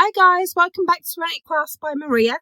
Hi guys, welcome back to Serenity Class by Maria.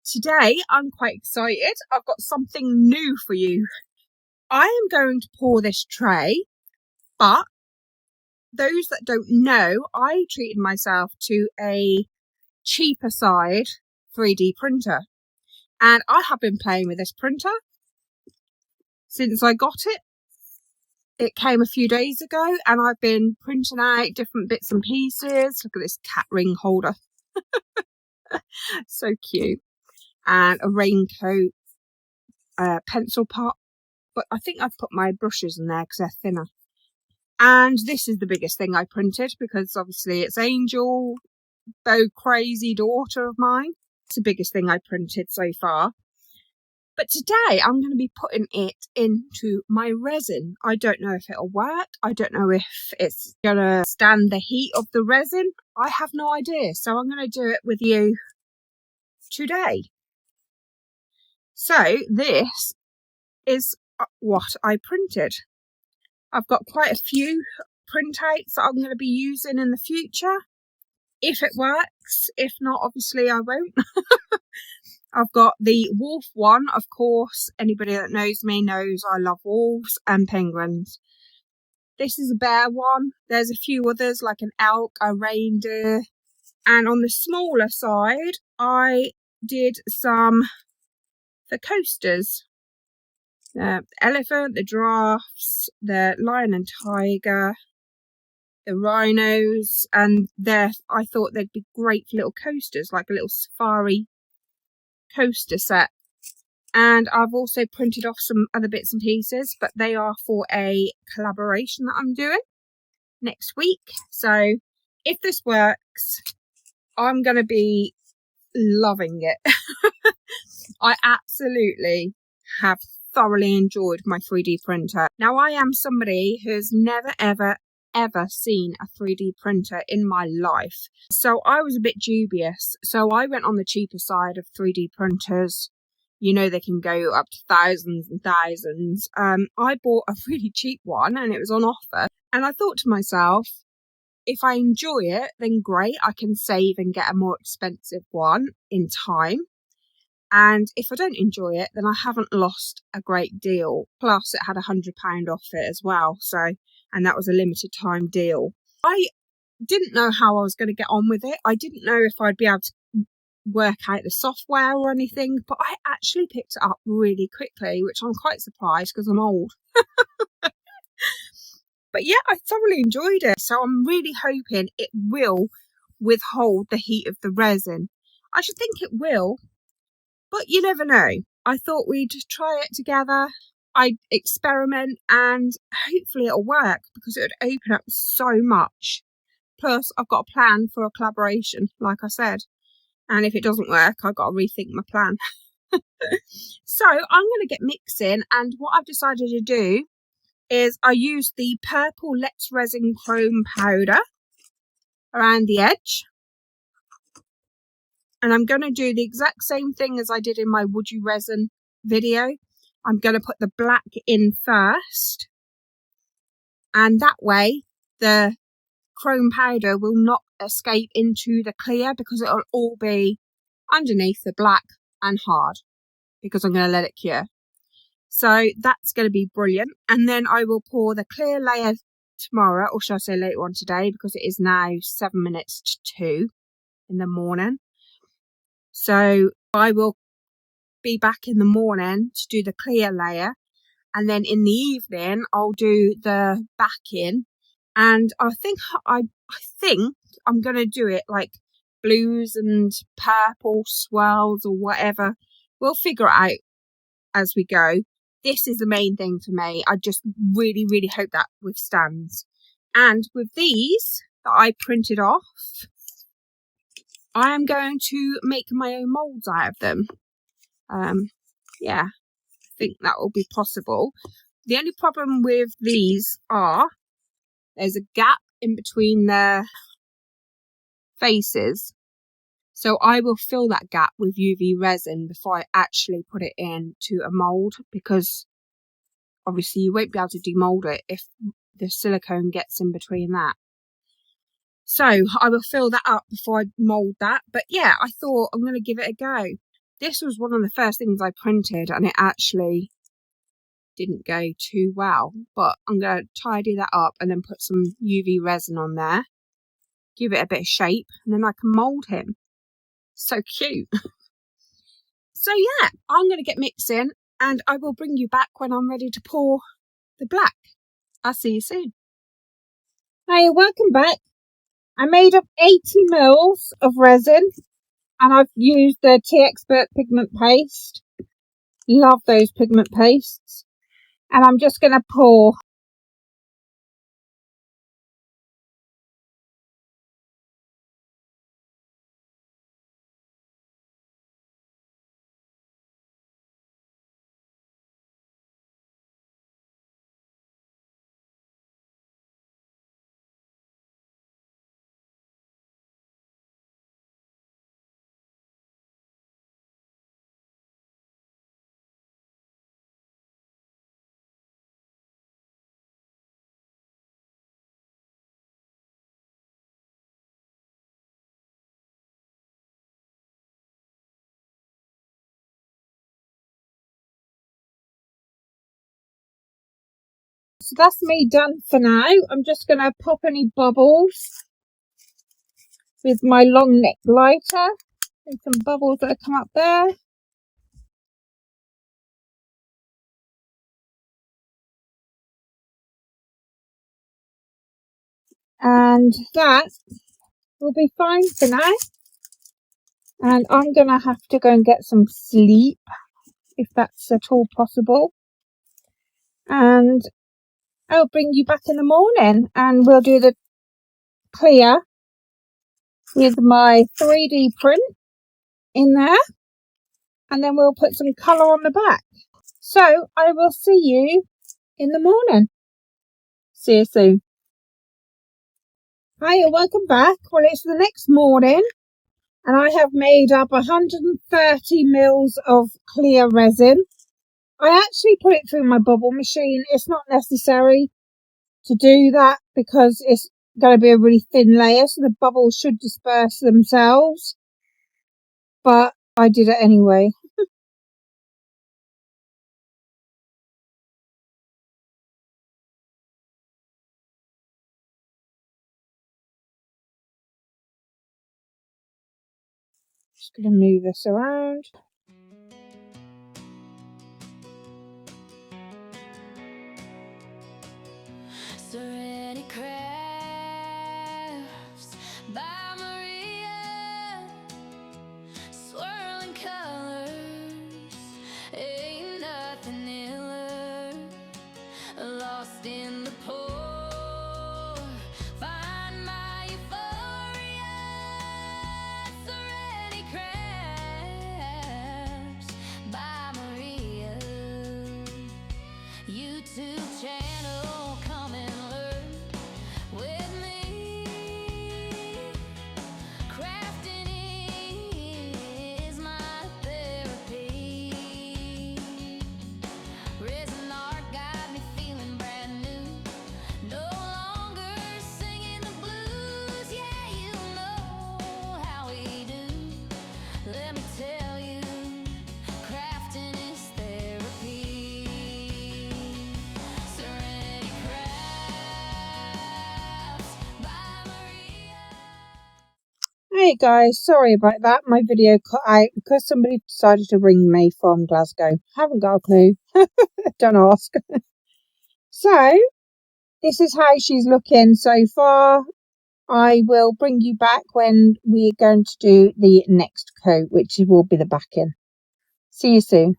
Today I'm quite excited. I've got something new for you. I am going to pour this tray, but those that don't know, I treated myself to a cheaper side 3D printer. And I have been playing with this printer since I got it. It came a few days ago and I've been printing out different bits and pieces. Look at this cat ring holder. So cute. And a raincoat, pencil pot. But I think I've put my brushes in there because they're thinner. And this is the biggest thing I printed because obviously it's Angel, the crazy daughter of mine. It's the biggest thing I printed so far. But today I'm going to be putting it into my resin. I don't know if it'll work. I don't know if it's going to stand the heat of the resin. I have no idea. So I'm going to do it with you today. So this is what I printed. I've got quite a few printouts that I'm going to be using in the future. If it works. If not, obviously I won't. I've got the wolf one, of course. Anybody that knows me knows I love wolves and penguins. This is a bear one. There's a few others like an elk, a reindeer. And on the smaller side, I did some for coasters. The elephant, the giraffes, the lion and tiger, the rhinos, and I thought they'd be great for little coasters, like a little safari coaster set. And I've also printed off some other bits and pieces, but they are for a collaboration that I'm doing next week. So if this works, I'm going to be loving it. I absolutely have thoroughly enjoyed my 3D printer. Now I am somebody who's never ever seen a 3D printer in my life. So I was a bit dubious. So I went on the cheaper side of 3D printers. You know, they can go up to thousands and thousands. I bought a really cheap one and it was on offer. And I thought to myself, if I enjoy it, then great. I can save and get a more expensive one in time. And if I don't enjoy it, then I haven't lost a great deal. Plus, it had £100 off it as well. And that was a limited time deal. I didn't know how I was going to get on with it. I didn't know if I'd be able to work out the software or anything, but I actually picked it up really quickly, which I'm quite surprised because I'm old. But yeah, I thoroughly enjoyed it. So I'm really hoping it will withhold the heat of the resin. I should think it will. But you never know. I thought we'd try it together. I'd experiment and hopefully it'll work because it would open up so much. Plus, I've got a plan for a collaboration, like I said. And if it doesn't work, I've got to rethink my plan. So I'm going to get mixing. And what I've decided to do is I used the purple Let's Resin Chrome powder around the edge. And I'm going to do the exact same thing as I did in my Would You Resin video. I'm going to put the black in first. And that way, the chrome powder will not escape into the clear because it'll all be underneath the black and hard because I'm going to let it cure. So that's going to be brilliant. And then I will pour the clear layer tomorrow, or shall I say later on today, because it is now 7 minutes to 2 in the morning. So I will be back in the morning to do the clear layer. And then in the evening, I'll do the backing. And I think I'm going to do it like blues and purple swirls or whatever. We'll figure it out as we go. This is the main thing for me. I just really, really hope that withstands. And with these that I printed off, I am going to make my own moulds out of them. Yeah, I think that will be possible. The only problem with these are there's a gap in between their faces. So I will fill that gap with UV resin before I actually put it into a mould, because obviously you won't be able to demould it if the silicone gets in between that. So I will fill that up before I mould that. But yeah, I thought I'm going to give it a go. This was one of the first things I printed, and it actually didn't go too well. But I'm going to tidy that up and then put some UV resin on there, give it a bit of shape, and then I can mould him. So cute. So yeah, I'm going to get mixing, and I will bring you back when I'm ready to pour the black. I'll see you soon. Hey, welcome back. I made up 80 mils of resin, and I've used the T-Expert pigment paste. Love those pigment pastes. And I'm just going to pour. So that's me done for now. I'm just going to pop any bubbles with my long neck lighter. There's some bubbles that have come up there. And that will be fine for now. And I'm going to have to go and get some sleep, if that's at all possible. And I'll bring you back in the morning, and we'll do the clear with my 3D print in there, and then we'll put some colour on the back. So I will see you in the morning. See you soon. Hi, and welcome back. Well, it's the next morning, and I have made up 130 mils of clear resin. I actually put it through my bubble machine. It's not necessary to do that because it's going to be a really thin layer, so the bubbles should disperse themselves. But I did it anyway. Just going to move this around. Serenity crafts by Maria, swirling colors, ain't nothing iller, lost in the pour, find my euphoria. Serenity crafts by Maria, YouTube channel, come and learn with me. Crafting is my therapy. Resin art got me feeling brand new. No longer singing the blues. Yeah, you know how we do. Let me tell you, crafting is therapy. Serenity crafts by Maria. Hey guys, sorry about that. My video cut out because somebody decided to ring me from Glasgow. Haven't got a clue. Don't ask. So, this is how she's looking so far. I will bring you back when we're going to do the next coat, which will be the backing. See you soon.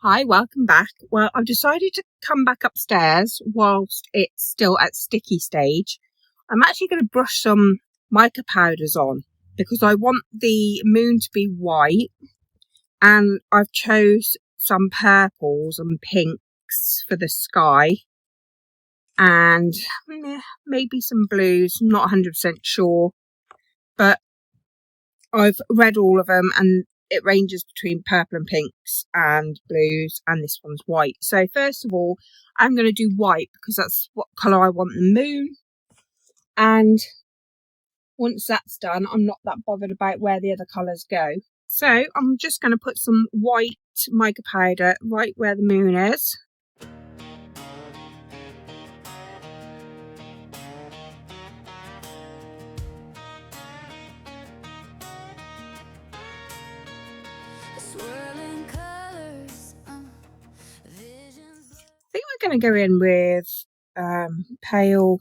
Hi, welcome back. Well, I've decided to come back upstairs whilst it's still at sticky stage. I'm actually going to brush some mica powders on because I want the moon to be white, and I've chose some purples and pinks for the sky, and maybe some blues. I'm not 100% sure, but I've read all of them, and it ranges between purple and pinks and blues, and this one's white. So first of all, I'm going to do white because that's what colour I want the moon. And once that's done, I'm not that bothered about where the other colours go. So I'm just going to put some white mica powder right where the moon is. Swirling colors, visions. I think we're going to go in with pale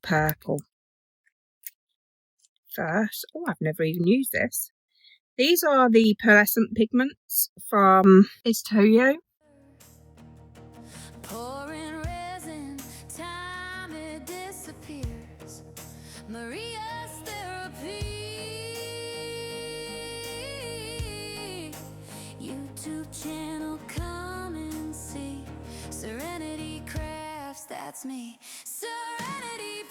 purple first. Oh, I've never even used this. These are the pearlescent pigments from Toyo. Pouring resin, time it disappears. Maria's therapy. YouTube channel, come and see. Serenity Crafts, that's me. Serenity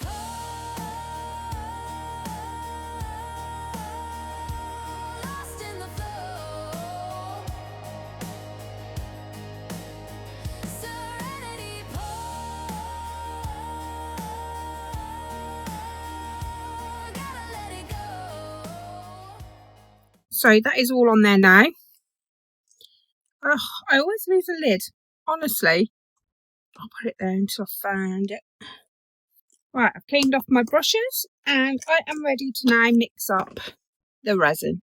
lost in the flow. Serenity gotta let it go. So that is all on there now. Oh, I always lose a lid. Honestly, I'll put it there until I find it. Right, I've cleaned off my brushes and I am ready to now mix up the resin.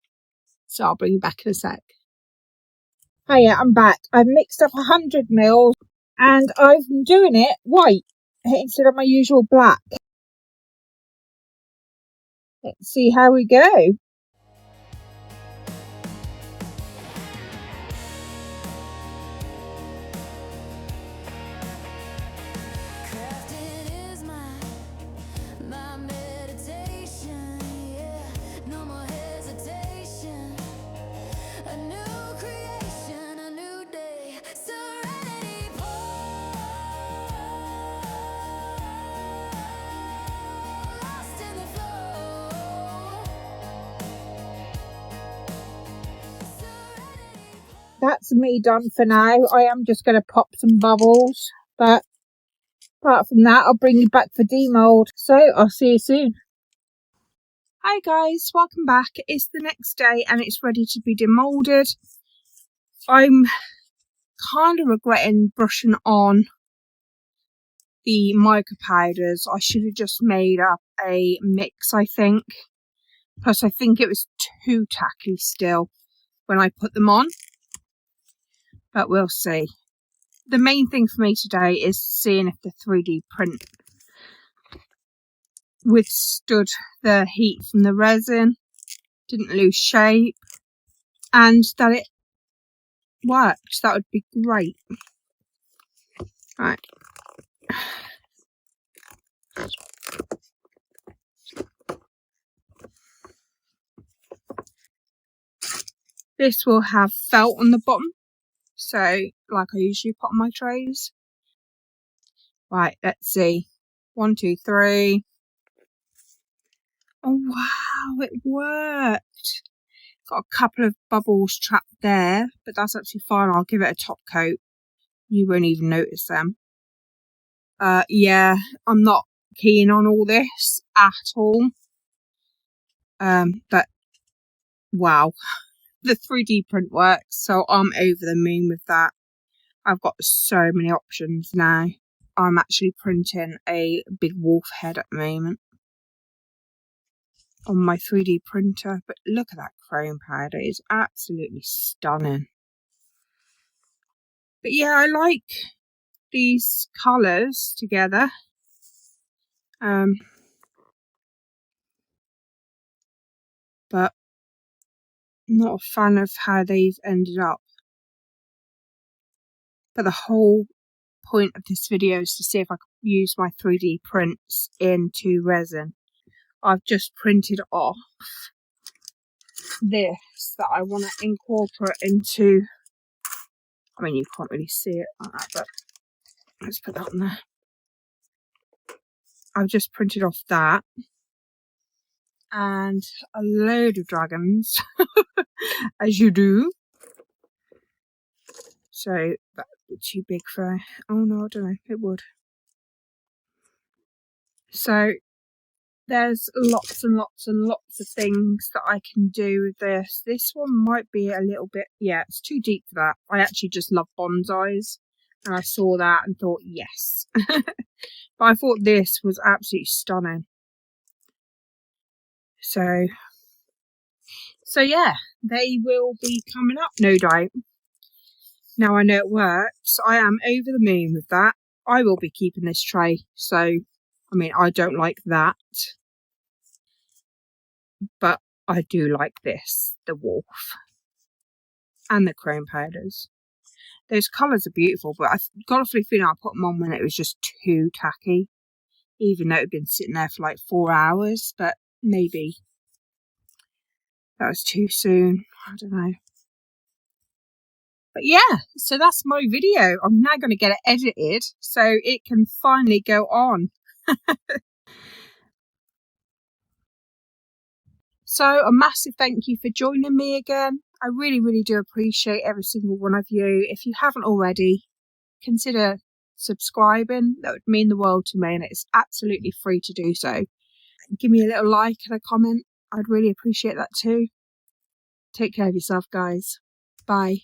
So I'll bring you back in a sec. Hiya, I'm back. I've mixed up 100 ml and I've been doing it white instead of my usual black. Let's see how we go. Crafting is my meditation, yeah. No more hesitation. A new creation, a new day. Serenity lost in the flow. Serenity. That's me done for now. I am just going to pop some bubbles, but apart from that, I'll bring you back for demold. So I'll see you soon. Hi guys, welcome back. It's the next day and it's ready to be demolded. I'm kind of regretting brushing on the mica powders. I should have just made up a mix, I think. Plus I think it was too tacky still when I put them on. But we'll see. The main thing for me today is seeing if the 3D print withstood the heat from the resin, didn't lose shape, and that it worked. That would be great. Right. This will have felt on the bottom, so like I usually put on my trays. Right, let's see. 1, 2, 3. Oh wow, it worked. Got a couple of bubbles trapped there, but that's actually fine. I'll give it a top coat. You won't even notice them. Yeah, I'm not keen on all this at all. But wow, the 3D print works, so I'm over the moon with that. I've got so many options now. I'm actually printing a big wolf head at the moment on my 3D printer, but look at that chrome powder. It's absolutely stunning. But yeah, I like these colours together. But not a fan of how they've ended up. But the whole point of this video is to see if I can use my 3D prints into resin. I've just printed off this that I want to incorporate into. I mean, you can't really see it like that, but let's put that on there. I've just printed off that and a load of dragons, as you do. So that would be too big for. Oh no, I don't know. It would. So there's lots and lots and lots of things that I can do with this. This one might be a little bit, yeah, it's too deep for that. I actually just love bonsais, and I saw that and thought, yes. But I thought this was absolutely stunning. So yeah, they will be coming up, no doubt. Now I know it works. I am over the moon with that. I will be keeping this tray. So, I mean, I don't like that, but I do like this, the wolf and the chrome powders. Those colours are beautiful, but I've got a funny feeling I put them on when it was just too tacky, even though it had been sitting there for like 4 hours, but maybe that was too soon. I don't know. But yeah, so that's my video. I'm now going to get it edited so it can finally go on. So a massive thank you for joining me again. I really, really do appreciate every single one of you. If you haven't already, consider subscribing. That would mean the world to me, and it's absolutely free to do so. Give me a little like and a comment. I'd really appreciate that too. Take care of yourself, guys. Bye.